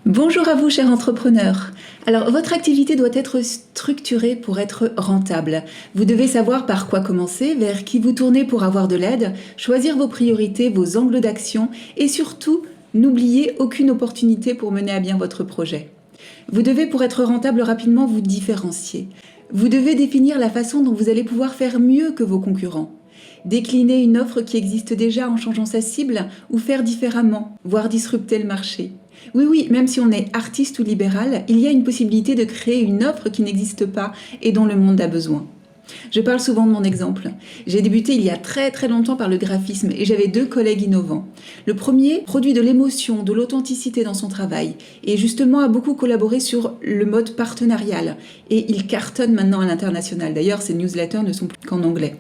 Bonjour à vous, chers entrepreneurs. Alors, votre activité doit être structurée pour être rentable. Vous devez savoir par quoi commencer, vers qui vous tourner pour avoir de l'aide, choisir vos priorités, vos angles d'action et surtout, n'oubliez aucune opportunité pour mener à bien votre projet. Vous devez, pour être rentable rapidement, vous différencier. Vous devez définir la façon dont vous allez pouvoir faire mieux que vos concurrents. Décliner une offre qui existe déjà en changeant sa cible ou faire différemment, voire disrupter le marché. Oui, même si on est artiste ou libéral, il y a une possibilité de créer une offre qui n'existe pas et dont le monde a besoin. Je parle souvent de mon exemple. J'ai débuté il y a très longtemps par le graphisme et j'avais 2 collègues innovants. Le premier produit de l'émotion, de l'authenticité dans son travail et justement a beaucoup collaboré sur le mode partenarial et il cartonne maintenant à l'international. D'ailleurs, ses newsletters ne sont plus qu'en anglais.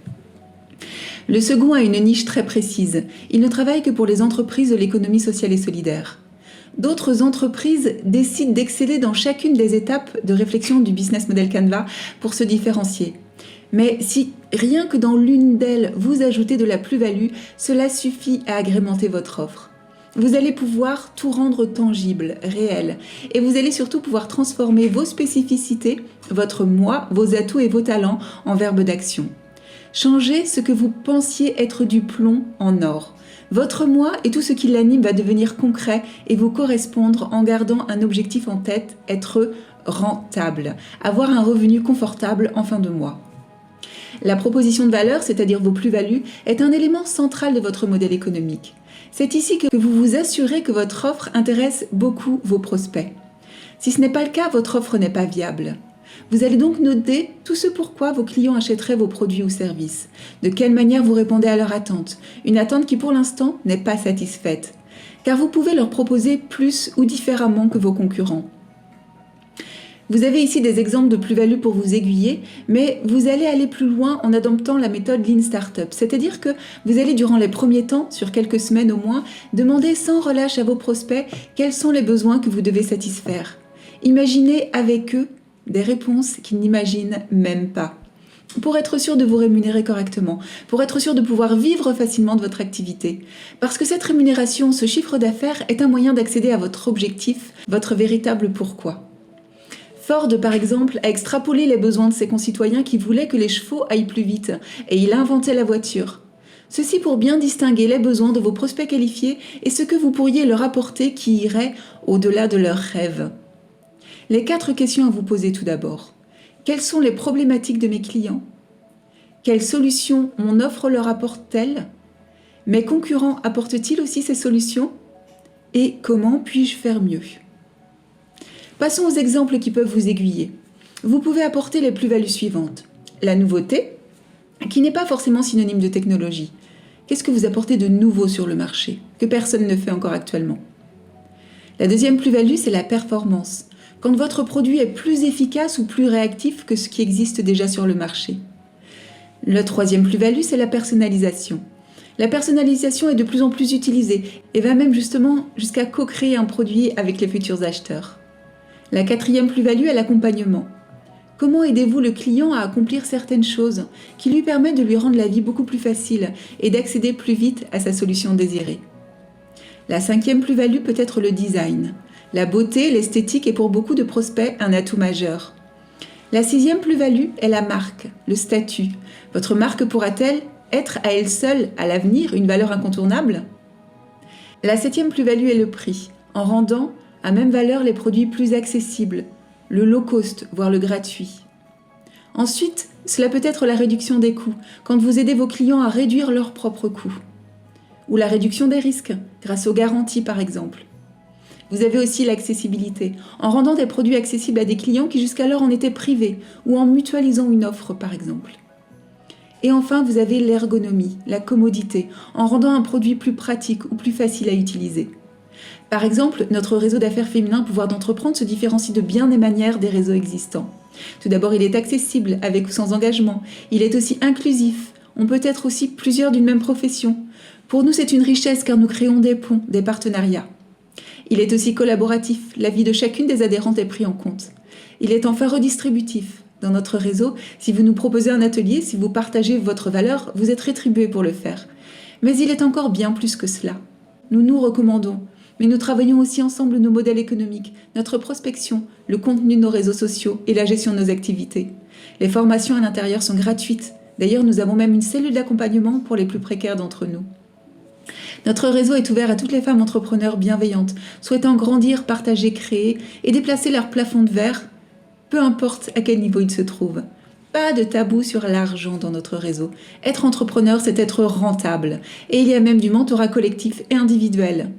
Le second a une niche très précise. Il ne travaille que pour les entreprises de l'économie sociale et solidaire. D'autres entreprises décident d'exceller dans chacune des étapes de réflexion du business model Canva pour se différencier. Mais si rien que dans l'une d'elles vous ajoutez de la plus-value, cela suffit à agrémenter votre offre. Vous allez pouvoir tout rendre tangible, réel, et vous allez surtout pouvoir transformer vos spécificités, votre moi, vos atouts et vos talents en verbes d'action. Changez ce que vous pensiez être du plomb en or. Votre moi et tout ce qui l'anime va devenir concret et vous correspondre en gardant un objectif en tête, être rentable, avoir un revenu confortable en fin de mois. La proposition de valeur, c'est-à-dire vos plus-values, est un élément central de votre modèle économique. C'est ici que vous vous assurez que votre offre intéresse beaucoup vos prospects. Si ce n'est pas le cas, votre offre n'est pas viable. Vous allez donc noter tout ce pourquoi vos clients achèteraient vos produits ou services. De quelle manière vous répondez à leur attente. Une attente qui pour l'instant n'est pas satisfaite. Car vous pouvez leur proposer plus ou différemment que vos concurrents. Vous avez ici des exemples de plus-value pour vous aiguiller, mais vous allez aller plus loin en adoptant la méthode Lean Startup. C'est-à-dire que vous allez durant les premiers temps, sur quelques semaines au moins, demander sans relâche à vos prospects quels sont les besoins que vous devez satisfaire. Imaginez avec eux des réponses qu'ils n'imaginent même pas. Pour être sûr de vous rémunérer correctement, pour être sûr de pouvoir vivre facilement de votre activité. Parce que cette rémunération, ce chiffre d'affaires est un moyen d'accéder à votre objectif, votre véritable pourquoi. Ford, par exemple, a extrapolé les besoins de ses concitoyens qui voulaient que les chevaux aillent plus vite, et il a inventé la voiture. Ceci pour bien distinguer les besoins de vos prospects qualifiés et ce que vous pourriez leur apporter qui irait au-delà de leurs rêves. Les 4 questions à vous poser tout d'abord. Quelles sont les problématiques de mes clients ? Quelles solutions mon offre leur apporte-t-elle ? Mes concurrents apportent-ils aussi ces solutions ? Et comment puis-je faire mieux ? Passons aux exemples qui peuvent vous aiguiller. Vous pouvez apporter les plus-values suivantes. La nouveauté, qui n'est pas forcément synonyme de technologie. Qu'est-ce que vous apportez de nouveau sur le marché, que personne ne fait encore actuellement ? La deuxième plus-value, c'est la performance. Quand votre produit est plus efficace ou plus réactif que ce qui existe déjà sur le marché. La troisième plus-value, c'est la personnalisation. La personnalisation est de plus en plus utilisée et va même justement jusqu'à co-créer un produit avec les futurs acheteurs. La quatrième plus-value est l'accompagnement. Comment aidez-vous le client à accomplir certaines choses qui lui permettent de lui rendre la vie beaucoup plus facile et d'accéder plus vite à sa solution désirée. La cinquième plus-value peut être le design. La beauté, l'esthétique est pour beaucoup de prospects un atout majeur. La sixième plus-value est la marque, le statut. Votre marque pourra-t-elle être à elle seule, à l'avenir, une valeur incontournable ? La septième plus-value est le prix, en rendant à même valeur les produits plus accessibles, le low cost, voire le gratuit. Ensuite, cela peut être la réduction des coûts, quand vous aidez vos clients à réduire leurs propres coûts. Ou la réduction des risques, grâce aux garanties par exemple. Vous avez aussi l'accessibilité, en rendant des produits accessibles à des clients qui jusqu'alors en étaient privés, ou en mutualisant une offre par exemple. Et enfin, vous avez l'ergonomie, la commodité, en rendant un produit plus pratique ou plus facile à utiliser. Par exemple, notre réseau d'affaires féminin Pouvoir d'entreprendre se différencie de bien des manières des réseaux existants. Tout d'abord, il est accessible, avec ou sans engagement. Il est aussi inclusif. On peut être aussi plusieurs d'une même profession. Pour nous, c'est une richesse car nous créons des ponts, des partenariats. Il est aussi collaboratif, l'avis de chacune des adhérentes est pris en compte. Il est enfin redistributif. Dans notre réseau, si vous nous proposez un atelier, si vous partagez votre valeur, vous êtes rétribué pour le faire. Mais il est encore bien plus que cela. Nous nous recommandons. Mais nous travaillons aussi ensemble nos modèles économiques, notre prospection, le contenu de nos réseaux sociaux et la gestion de nos activités. Les formations à l'intérieur sont gratuites. D'ailleurs, nous avons même une cellule d'accompagnement pour les plus précaires d'entre nous. Notre réseau est ouvert à toutes les femmes entrepreneurs bienveillantes, souhaitant grandir, partager, créer et déplacer leur plafond de verre, peu importe à quel niveau ils se trouvent. Pas de tabou sur l'argent dans notre réseau. Être entrepreneur, c'est être rentable. Et il y a même du mentorat collectif et individuel.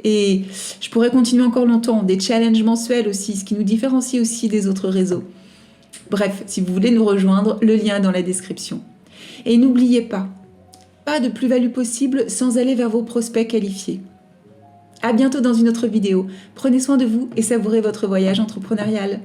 Et je pourrais continuer encore longtemps, des challenges mensuels aussi, ce qui nous différencie aussi des autres réseaux. Bref, si vous voulez nous rejoindre, le lien est dans la description. Et n'oubliez pas de plus-value possible sans aller vers vos prospects qualifiés. À bientôt dans une autre vidéo. Prenez soin de vous et savourez votre voyage entrepreneurial.